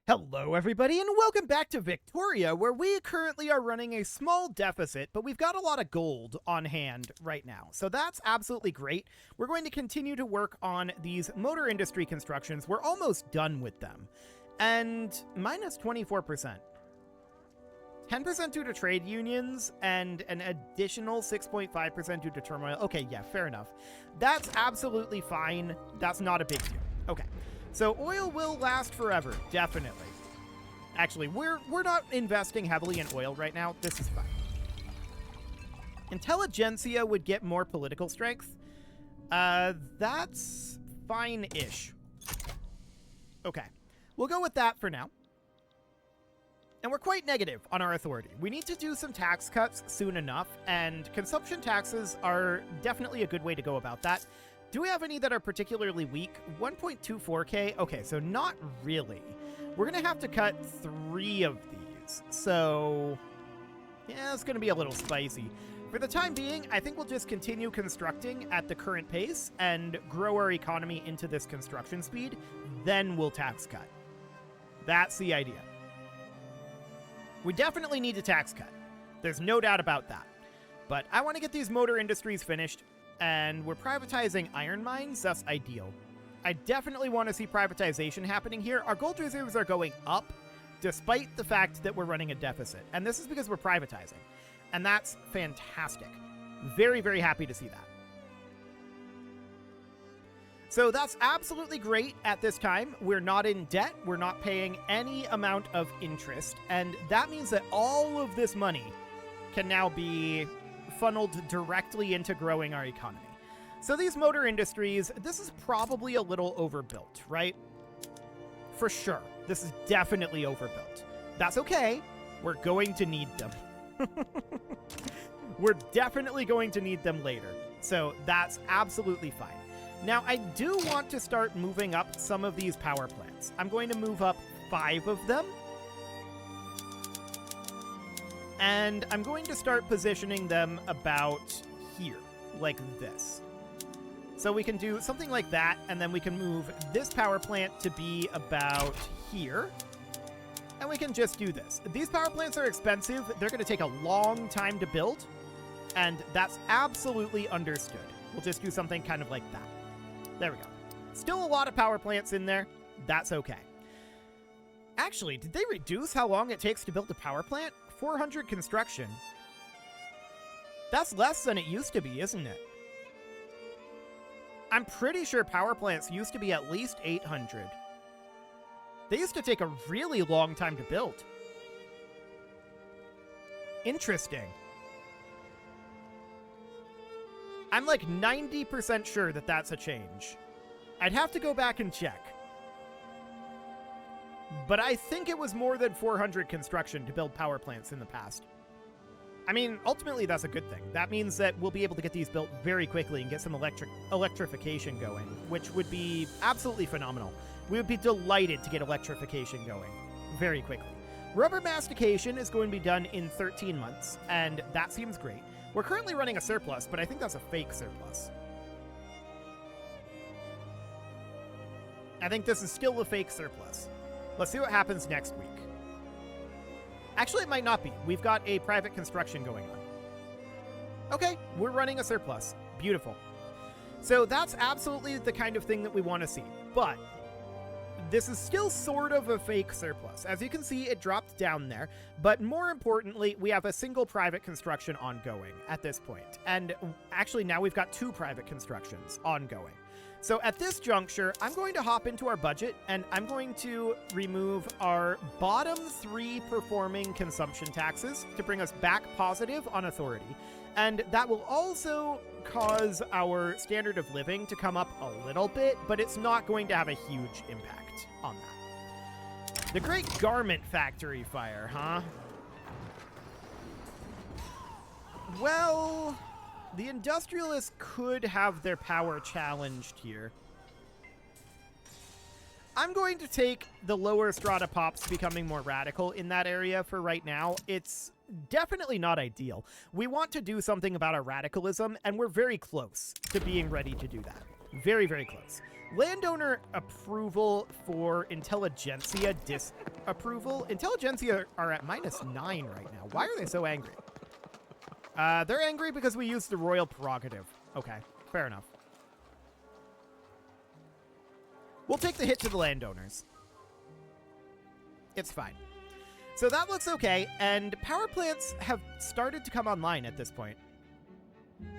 Hello everybody and welcome back to Victoria, where we currently are running a small deficit, but we've got a lot of gold on hand right now. So that's absolutely great. We're going to continue to work on these motor industry constructions. We're almost done with them. And minus 24%. 10% due to trade unions and an additional 6.5% due to turmoil. Okay, yeah, fair enough. That's absolutely fine. That's not a big deal. Okay. So oil will last forever, definitely. Actually, we're not investing heavily in oil right now. This is fine. Intelligentsia would get more political strength. That's fine-ish. Okay. We'll go with that for now. And we're quite negative on our authority. We need to do some tax cuts soon enough, and consumption taxes are definitely a good way to go about that. Do we have any that are particularly weak? 1.24k? Okay, so not really. We're going to have to cut 3 of these. So, yeah, it's going to be a little spicy. For the time being, I think we'll just continue constructing at the current pace and grow our economy into this construction speed. Then we'll tax cut. That's the idea. We definitely need a tax cut. There's no doubt about that. But I want to get these motor industries finished. And we're privatizing iron mines. That's ideal. I definitely want to see privatization happening here. Our gold reserves are going up, despite the fact that we're running a deficit. And this is because we're privatizing. And that's fantastic. Very, very happy to see that. So that's absolutely great at this time. We're not in debt. We're not paying any amount of interest. And that means that all of this money can now be funneled directly into growing our economy. So these motor industries, this is probably a little overbuilt, right? For sure. This is definitely overbuilt. That's okay. We're going to need them. We're definitely going to need them later. So that's absolutely fine. Now, I do want to start moving up some of these power plants. I'm going to move up 5 of them. And I'm going to start positioning them about here, like this. So we can do something like that, and then we can move this power plant to be about here. And we can just do this. These power plants are expensive. They're going to take a long time to build, and that's absolutely understood. We'll just do something kind of like that. There we go. Still a lot of power plants in there. That's okay. Actually, did they reduce how long it takes to build a power plant? 400 construction. That's less than it used to be, isn't it? I'm pretty sure power plants used to be at least 800. They used to take a really long time to build. Interesting. I'm like 90% sure that that's a change. I'd have to go back and check. But I think it was more than 400 construction to build power plants in the past. I mean, ultimately, that's a good thing. That means that we'll be able to get these built very quickly and get some electrification going, which would be absolutely phenomenal. We would be delighted to get electrification going very quickly. Rubber mastication is going to be done in 13 months, and that seems great. We're currently running a surplus, but I think that's a fake surplus. I think this is still a fake surplus. Let's see what happens next week. Actually, it might not be. We've got a private construction going on. Okay, we're running a surplus. Beautiful. So that's absolutely the kind of thing that we want to see. But this is still sort of a fake surplus. As you can see, it dropped down there. But more importantly, we have a single private construction ongoing at this point. And actually, now we've got 2 private constructions ongoing. So at this juncture, I'm going to hop into our budget, and I'm going to remove our bottom 3 performing consumption taxes to bring us back positive on authority. And that will also cause our standard of living to come up a little bit, but it's not going to have a huge impact on that. The Great Garment Factory fire, huh? Well, the industrialists could have their power challenged here. I'm going to take the lower strata pops becoming more radical in that area for right now. It's definitely not ideal. We want to do something about our radicalism, and we're very close to being ready to do that. Very, very close. Landowner approval for intelligentsia disapproval. Intelligentsia are at -9 right now. Why are they so angry? They're angry because we used the royal prerogative. Okay, fair enough. We'll take the hit to the landowners. It's fine. So that looks okay, and power plants have started to come online at this point.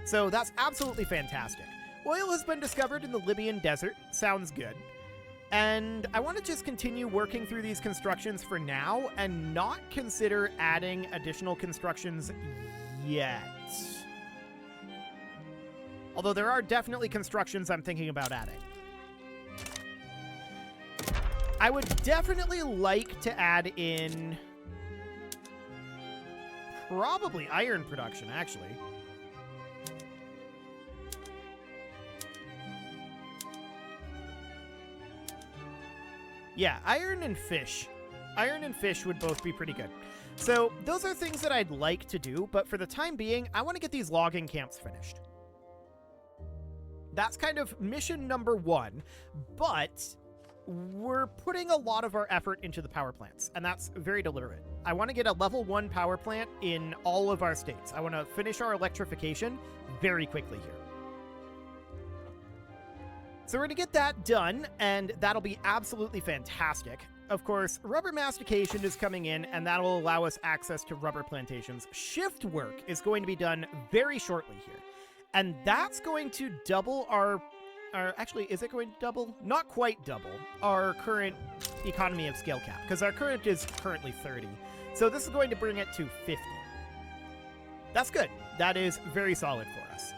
So that's absolutely fantastic. Oil has been discovered in the Libyan desert. Sounds good. And I want to just continue working through these constructions for now and not consider adding additional constructions yet. Although there are definitely constructions I'm thinking about adding. I would definitely like to add in probably iron production, actually. Yeah, iron and fish. Iron and fish would both be pretty good. So those are things that I'd like to do, but for the time being, I want to get these logging camps finished. That's kind of mission number 1, but we're putting a lot of our effort into the power plants, and that's very deliberate. I want to get a level 1 power plant in all of our states. I want to finish our electrification very quickly here. So we're going to get that done, and that'll be absolutely fantastic. Of course, rubber mastication is coming in, and that'll allow us access to rubber plantations. Shift work is going to be done very shortly here, and that's going to double our actually, is it going to double? Not quite double our current economy of scale cap, because our current is currently 30. So this is going to bring it to 50. That's good. That is very solid for us.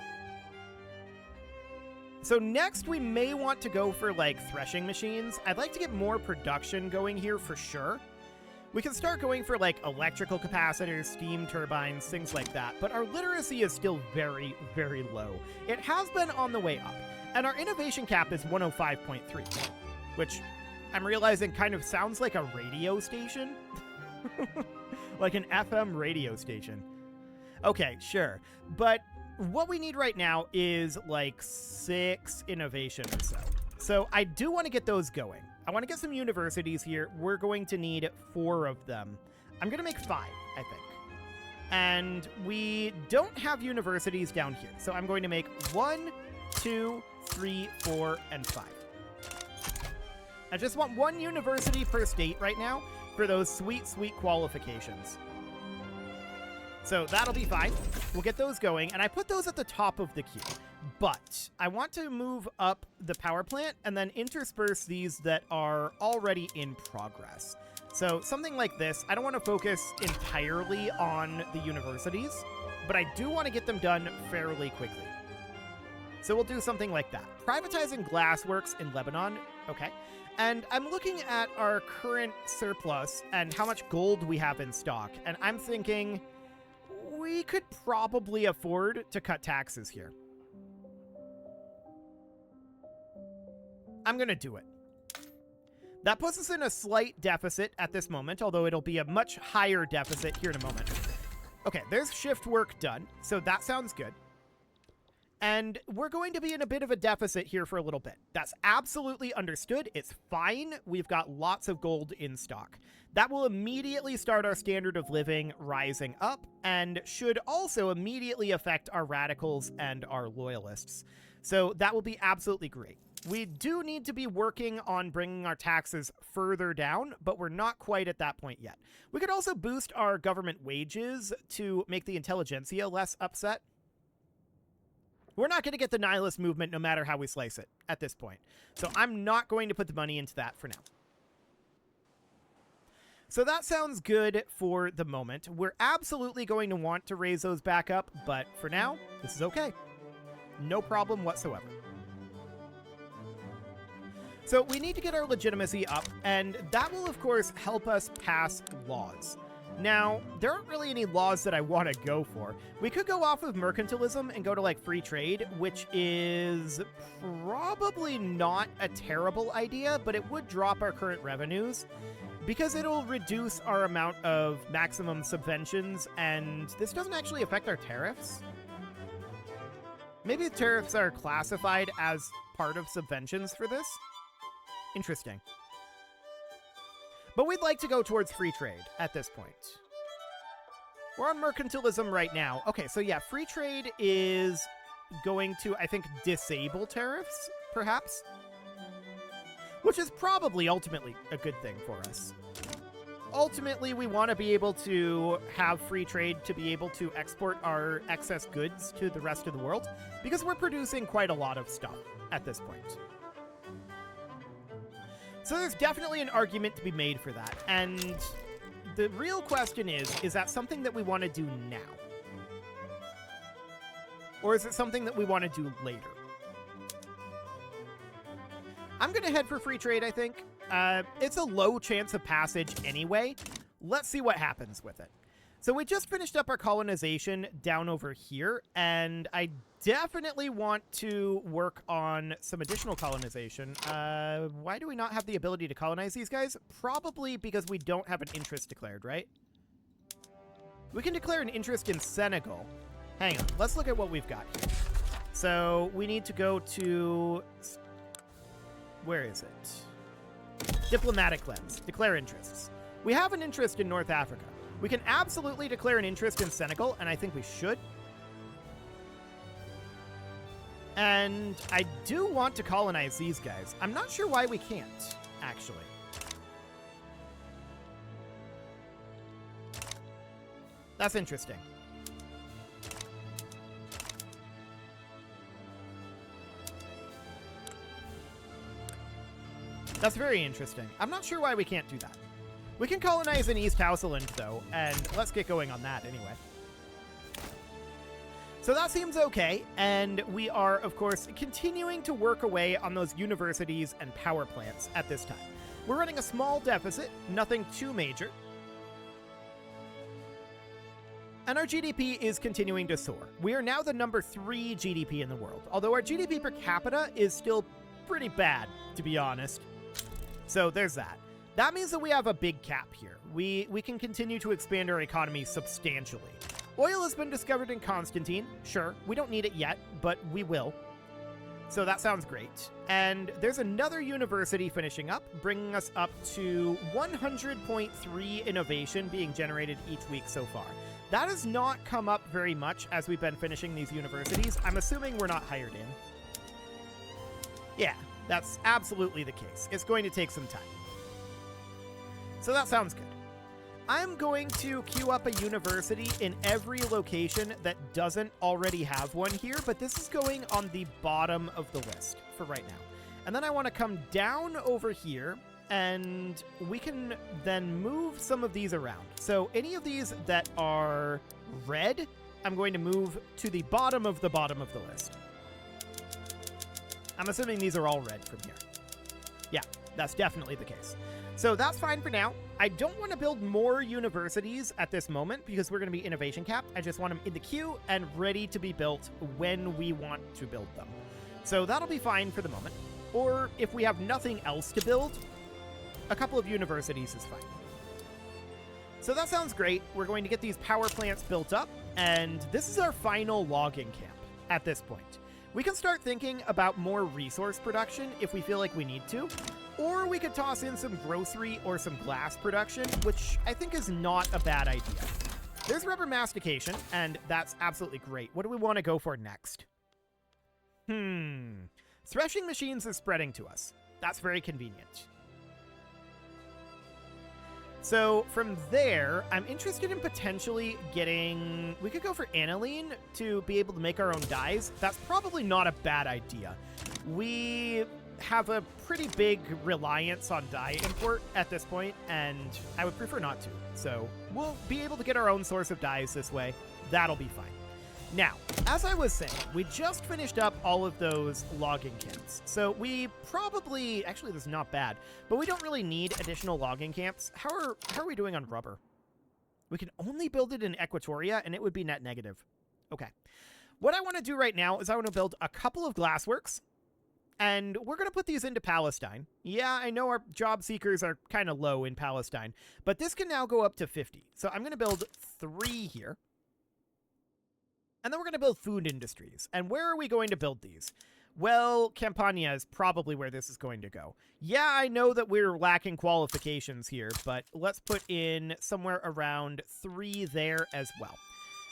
So next, we may want to go for, like, threshing machines. I'd like to get more production going here for sure. We can start going for, like, electrical capacitors, steam turbines, things like that. But our literacy is still very, very low. It has been on the way up. And our innovation cap is 105.3, which I'm realizing kind of sounds like a radio station. Like an FM radio station. Okay, sure. But what we need right now is like 6 innovation or so. So I do want to get those going. I want to get some universities here. We're going to need 4 of them. I'm going to make 5, I think. And we don't have universities down here. So I'm going to make 1, 2, 3, 4, and 5. I just want 1 university per state right now for those sweet, sweet qualifications. So that'll be fine. We'll get those going, and I put those at the top of the queue. But I want to move up the power plant and then intersperse these that are already in progress. So something like this, I don't want to focus entirely on the universities, but I do want to get them done fairly quickly. So we'll do something like that. Privatizing glassworks in Lebanon. Okay. And I'm looking at our current surplus and how much gold we have in stock. And I'm thinking we could probably afford to cut taxes here. I'm going to do it. That puts us in a slight deficit at this moment, although it'll be a much higher deficit here in a moment. Okay, there's shift work done, so that sounds good. And we're going to be in a bit of a deficit here for a little bit. That's absolutely understood. It's fine. We've got lots of gold in stock. That will immediately start our standard of living rising up and should also immediately affect our radicals and our loyalists. So that will be absolutely great. We do need to be working on bringing our taxes further down, but we're not quite at that point yet. We could also boost our government wages to make the intelligentsia less upset. We're not going to get the nihilist movement no matter how we slice it at this point. So I'm not going to put the money into that for now. So that sounds good for the moment. We're absolutely going to want to raise those back up, but for now, this is okay. No problem whatsoever. So we need to get our legitimacy up, and that will, of course, help us pass laws. Now, there aren't really any laws that I want to go for. We could go off of mercantilism and go to, like, free trade, which is probably not a terrible idea, but it would drop our current revenues because it'll reduce our amount of maximum subventions, and this doesn't actually affect our tariffs. Maybe tariffs are classified as part of subventions for this? Interesting. But we'd like to go towards free trade at this point. We're on mercantilism right now. Okay, so yeah, free trade is going to, I think, disable tariffs, perhaps? Which is probably ultimately a good thing for us. Ultimately, we want to be able to have free trade to be able to export our excess goods to the rest of the world, because we're producing quite a lot of stuff at this point. So there's definitely an argument to be made for that, and the real question is that something that we want to do now? Or is it something that we want to do later? I'm going to head for free trade, I think. It's a low chance of passage anyway. Let's see what happens with it. So we just finished up our colonization down over here, and I definitely want to work on some additional colonization. Why do we not have the ability to colonize these guys? Probably because we don't have an interest declared, right? We can declare an interest in Senegal. Hang on, let's look at what we've got here. So we need to go to... Where is it? Diplomatic lens. Declare interests. We have an interest in North Africa. We can absolutely declare an interest in Senegal, and I think we should. And I do want to colonize these guys. I'm not sure why we can't, actually. That's interesting. That's very interesting. I'm not sure why we can't do that. We can colonize in East Houseland, though, and let's get going on that anyway. So that seems okay, and we are, of course, continuing to work away on those universities and power plants at this time. We're running a small deficit, nothing too major. And our GDP is continuing to soar. We are now the number 3 GDP in the world, although our GDP per capita is still pretty bad, to be honest. So there's that. That means that we have a big cap here. We can continue to expand our economy substantially. Oil has been discovered in Constantine. Sure, we don't need it yet, but we will. So that sounds great. And there's another university finishing up, bringing us up to 100.3 innovation being generated each week so far. That has not come up very much as we've been finishing these universities. I'm assuming we're not hired in. Yeah, that's absolutely the case. It's going to take some time. So that sounds good. I'm going to queue up a university in every location that doesn't already have one here, but this is going on the bottom of the list for right now. And then I want to come down over here, and we can then move some of these around. So any of these that are red, I'm going to move to the bottom of the list. I'm assuming these are all red from here. Yeah, that's definitely the case. So that's fine for now. I don't want to build more universities at this moment because we're going to be innovation capped. I just want them in the queue and ready to be built when we want to build them. So that'll be fine for the moment. Or if we have nothing else to build, a couple of universities is fine. So that sounds great. We're going to get these power plants built up, and this is our final logging camp at this point. We can start thinking about more resource production if we feel like we need to, or we could toss in some grocery or some glass production, which I think is not a bad idea. There's rubber mastication, and that's absolutely great. What do we want to go for next? Threshing machines is spreading to us. That's very convenient. So from there, I'm interested in potentially getting... We could go for aniline to be able to make our own dyes. That's probably not a bad idea. We have a pretty big reliance on dye import at this point, and I would prefer not to. So we'll be able to get our own source of dyes this way. That'll be fine. Now, as I was saying, we just finished up all of those logging camps. So we probably, actually this is not bad, but we don't really need additional logging camps. How are we doing on rubber? We can only build it in Equatoria and it would be net negative. Okay. What I want to do right now is I want to build a couple of glassworks, and we're going to put these into Palestine. Yeah, I know our job seekers are kind of low in Palestine, but this can now go up to 50. So I'm going to build 3 here. And then we're going to build food industries. And where are we going to build these? Well, Campania is probably where this is going to go. Yeah, I know that we're lacking qualifications here, but let's put in somewhere around 3 there as well.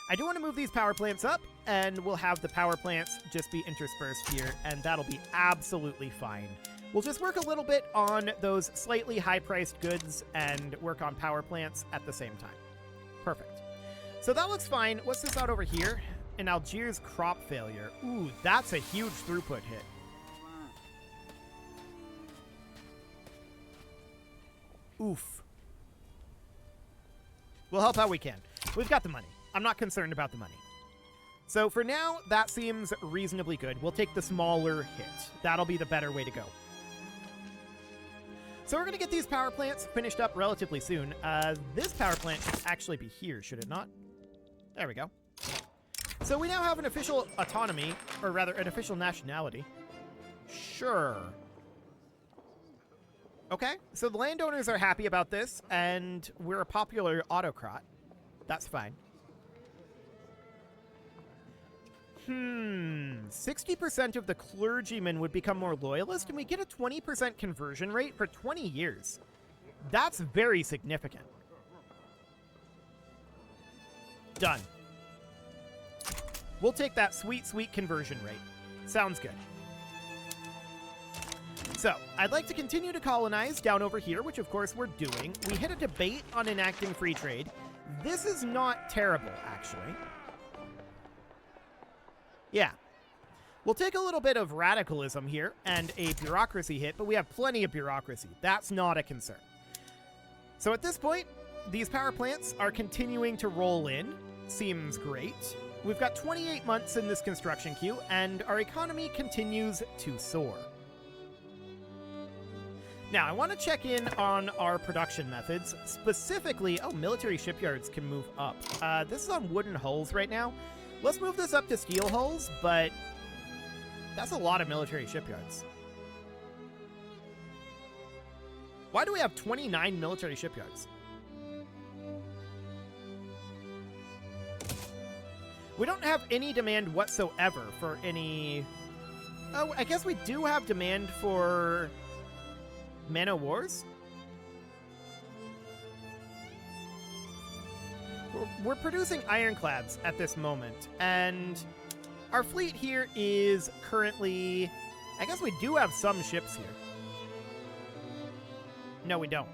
I do want to move these power plants up, and we'll have the power plants just be interspersed here, and that'll be absolutely fine. We'll just work a little bit on those slightly high-priced goods and work on power plants at the same time. Perfect. So that looks fine. What's this out over here? An Algiers crop failure. Ooh, that's a huge throughput hit. Oof. We'll help how we can. We've got the money. I'm not concerned about the money. So for now, that seems reasonably good. We'll take the smaller hit. That'll be the better way to go. So we're going to get these power plants finished up relatively soon. This power plant should actually be here, should it not? There we go. So we now have an official autonomy, or rather an official nationality. Sure. Okay, so the landowners are happy about this, and we're a popular autocrat. That's fine. 60% of the clergymen would become more loyalist, and we get a 20% conversion rate for 20 years. That's very significant. Done. We'll take that sweet, sweet conversion rate. Sounds good. So, I'd like to continue to colonize down over here, which of course we're doing. We hit a debate on enacting free trade. This is not terrible, actually. Yeah. We'll take a little bit of radicalism here and a bureaucracy hit, but we have plenty of bureaucracy. That's not a concern. So at this point, these power plants are continuing to roll in. Seems great. We've got 28 months in this construction queue, and our economy continues to soar. Now, I want to check in on our production methods. Specifically, oh, military shipyards can move up. This is on wooden hulls right now. Let's move this up to steel hulls, but that's a lot of military shipyards. Why do we have 29 military shipyards? We don't have any demand whatsoever for any... Oh, I guess we do have demand for man-o'-wars? We're producing ironclads at this moment, and our fleet here is currently... I guess we do have some ships here. No, we don't.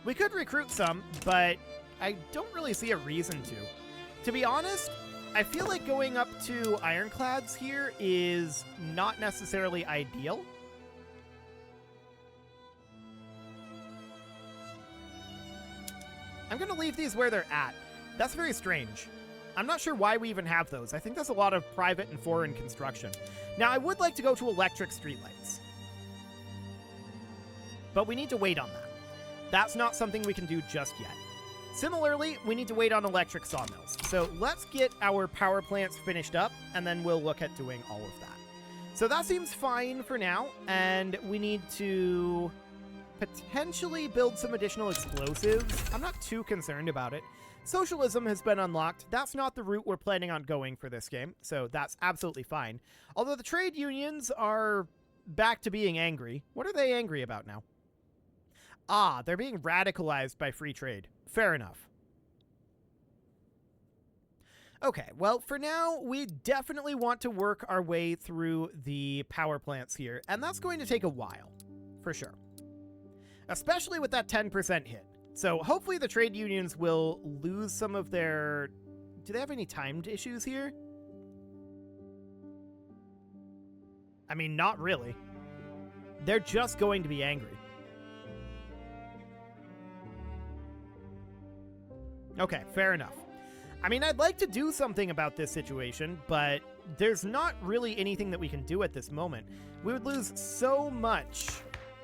We could recruit some, but I don't really see a reason to. To be honest, I feel like going up to ironclads here is not necessarily ideal. I'm going to leave these where they're at. That's very strange. I'm not sure why we even have those. I think that's a lot of private and foreign construction. Now, I would like to go to electric streetlights, but we need to wait on that. That's not something we can do just yet. Similarly, we need to wait on electric sawmills. So let's get our power plants finished up, and then we'll look at doing all of that. So that seems fine for now, and we need to potentially build some additional explosives. I'm not too concerned about it. Socialism has been unlocked. That's not the route we're planning on going for this game, so that's absolutely fine. Although the trade unions are back to being angry. What are they angry about now? Ah, they're being radicalized by free trade. Fair enough. Okay, well, for now, we definitely want to work our way through the power plants here, and that's going to take a while, for sure. Especially with that 10% hit. So hopefully the trade unions will lose some of their... Do they have any timed issues here? I mean, not really. They're just going to be angry. Okay, fair enough. I mean, I'd like to do something about this situation, but there's not really anything that we can do at this moment. We would lose so much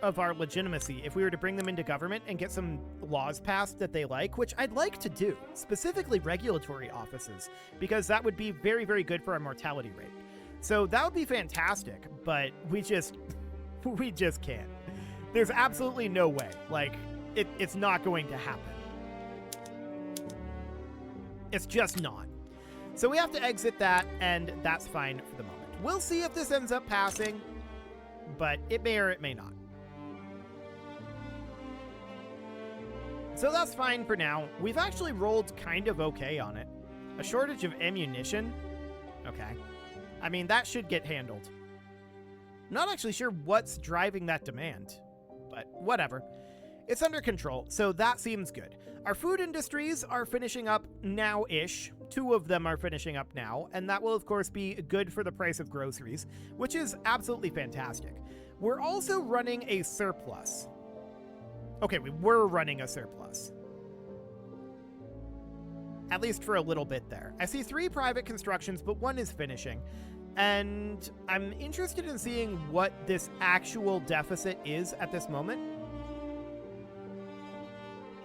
of our legitimacy if we were to bring them into government and get some laws passed that they like, which I'd like to do, specifically regulatory offices, because that would be very, very good for our mortality rate. So that would be fantastic, but we just can't. There's absolutely no way. Like, it's not going to happen. It's just not. So we have to exit that, and that's fine for the moment. We'll see if this ends up passing, but it may or it may not. So that's fine for now. We've actually rolled kind of okay on it. A shortage of ammunition? Okay. I mean, that should get handled. Not actually sure what's driving that demand, but whatever. It's under control, so that seems good. Our food industries are finishing up now-ish. 2 of them are finishing up now, and that will, of course, be good for the price of groceries, which is absolutely fantastic. We're also running a surplus. Okay, we were running a surplus. At least for a little bit there. I see 3 private constructions, but 1 is finishing. And I'm interested in seeing what this actual deficit is at this moment.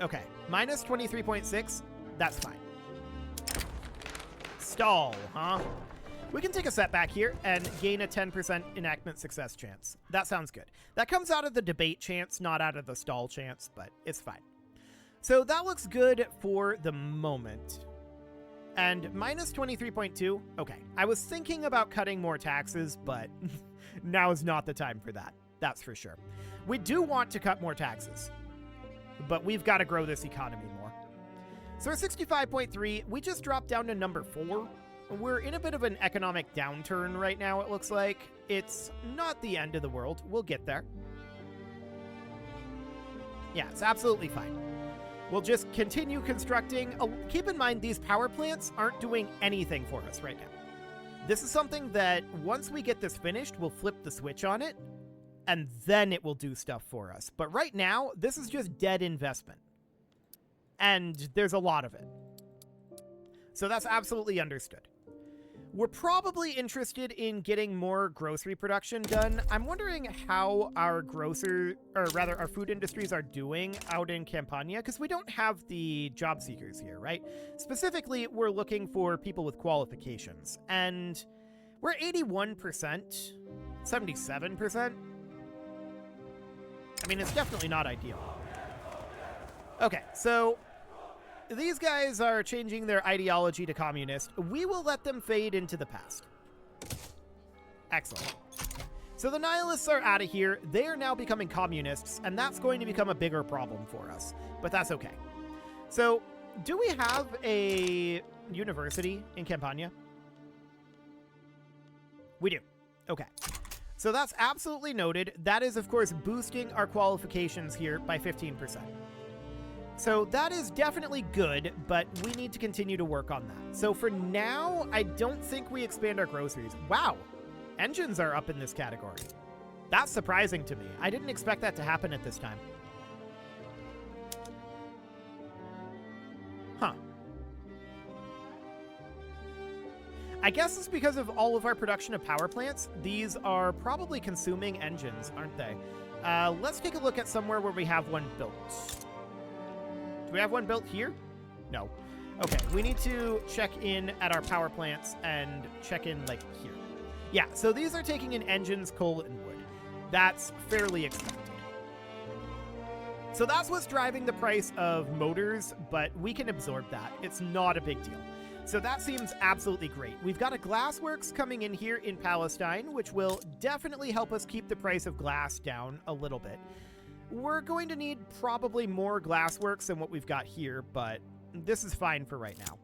Okay, minus 23.6, that's fine. Stall, huh? We can take a setback here and gain a 10% enactment success chance. That sounds good. That comes out of the debate chance, not out of the stall chance, but it's fine. So that looks good for the moment. And minus 23.2, okay. I was thinking about cutting more taxes, but now is not the time for that. That's for sure. We do want to cut more taxes, but we've got to grow this economy more. So we're 65.3. We just dropped down to number 4. We're in a bit of an economic downturn right now, it looks like. It's not the end of the world. We'll get there. Yeah, it's absolutely fine. We'll just continue constructing. Keep in mind, these power plants aren't doing anything for us right now. This is something that once we get this finished, we'll flip the switch on it, and then it will do stuff for us. But right now, this is just dead investment. And there's a lot of it. So that's absolutely understood. We're probably interested in getting more grocery production done. I'm wondering how our our food industries are doing out in Campania, because we don't have the job seekers here, right? Specifically, we're looking for people with qualifications, and we're 81%, 77%. I mean, it's definitely not ideal. Okay, so these guys are changing their ideology to communist. We will let them fade into the past. Excellent. So the nihilists are out of here. They are now becoming communists, and that's going to become a bigger problem for us. But that's okay. So, do we have a university in Campania? We do. Okay. So that's absolutely noted. That is, of course, boosting our qualifications here by 15%. So that is definitely good, but we need to continue to work on that. So for now, I don't think we expand our groceries. Wow, engines are up in this category. That's surprising to me. I didn't expect that to happen at this time. Huh. I guess it's because of all of our production of power plants. These are probably consuming engines, aren't they? Let's take a look at somewhere where we have one built. Do we have one built here? No. Okay, we need to check in at our power plants and check in, like, here. Yeah, so these are taking in engines, coal, and wood. That's fairly expected. So that's what's driving the price of motors, but we can absorb that. It's not a big deal. So that seems absolutely great. We've got a glassworks coming in here in Palestine, which will definitely help us keep the price of glass down a little bit. We're going to need probably more glassworks than what we've got here, but this is fine for right now.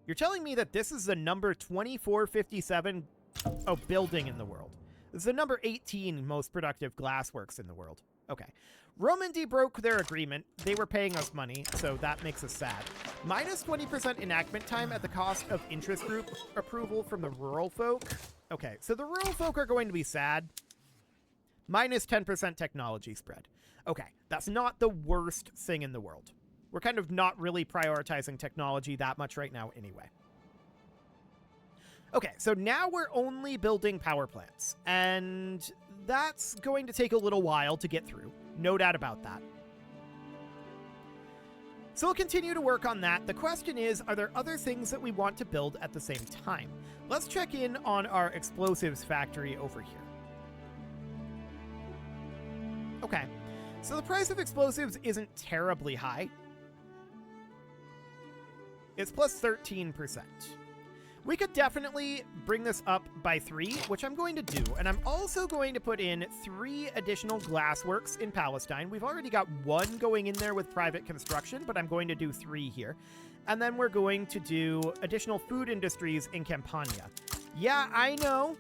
You're telling me that this is the number 2457 building in the world. This is the number 18 most productive glassworks in the world. Okay. Romandy broke their agreement. They were paying us money, so that makes us sad. Minus 20% enactment time at the cost of interest group approval from the rural folk. Okay, so the rural folk are going to be sad. Minus 10% technology spread. Okay, that's not the worst thing in the world. We're kind of not really prioritizing technology that much right now anyway. Okay, so now we're only building power plants, and that's going to take a little while to get through. No doubt about that. So we'll continue to work on that. The question is, are there other things that we want to build at the same time? Let's check in on our explosives factory over here. Okay, So the price of explosives isn't terribly high. It's plus 13%. We could definitely bring this up by 3, which I'm going to do. And I'm also going to put in 3 additional glassworks in Palestine. We've already got 1 going in there with private construction, but I'm going to do 3 here. And then we're going to do additional food industries in Campania. Yeah, I know.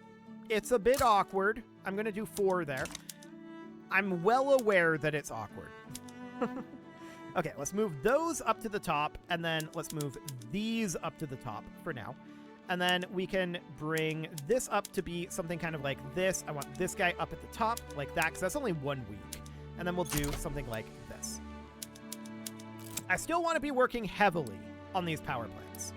It's a bit awkward. I'm going to do 4 there. I'm well aware that it's awkward. Okay, let's move those up to the top, and then let's move these up to the top for now. And then we can bring this up to be something kind of like this. I want this guy up at the top like that, because that's only 1 week. And then we'll do something like this. I still want to be working heavily on these power plants.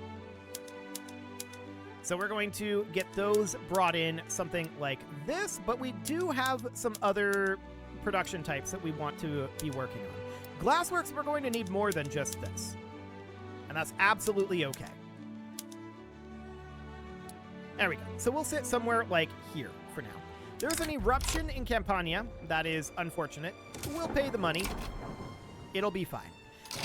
So we're going to get those brought in something like this, but we do have some other production types that we want to be working on. Glassworks, we're going to need more than just this. And that's absolutely okay. There we go. So we'll sit somewhere like here for now. There's an eruption in Campania. That is unfortunate. We'll pay the money. It'll be fine.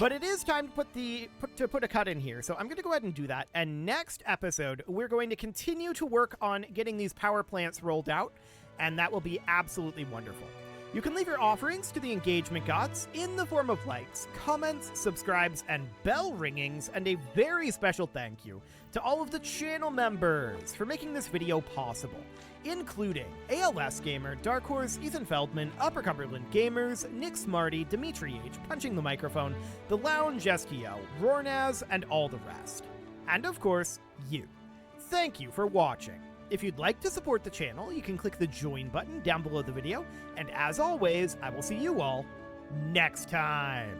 But it is time to put a cut in here. So I'm going to go ahead and do that. And next episode, we're going to continue to work on getting these power plants rolled out. And that will be absolutely wonderful. You can leave your offerings to the engagement gods in the form of likes, comments, subscribes, and bell ringings, and a very special thank you to all of the channel members for making this video possible, including ALS Gamer, Dark Horse, Ethan Feldman, Upper Cumberland Gamers, Nick Smarty, Dimitri H, Punching the Microphone, The Lounge STL, Rornaz, and all the rest. And of course, you. Thank you for watching. If you'd like to support the channel, you can click the join button down below the video, and as always, I will see you all next time.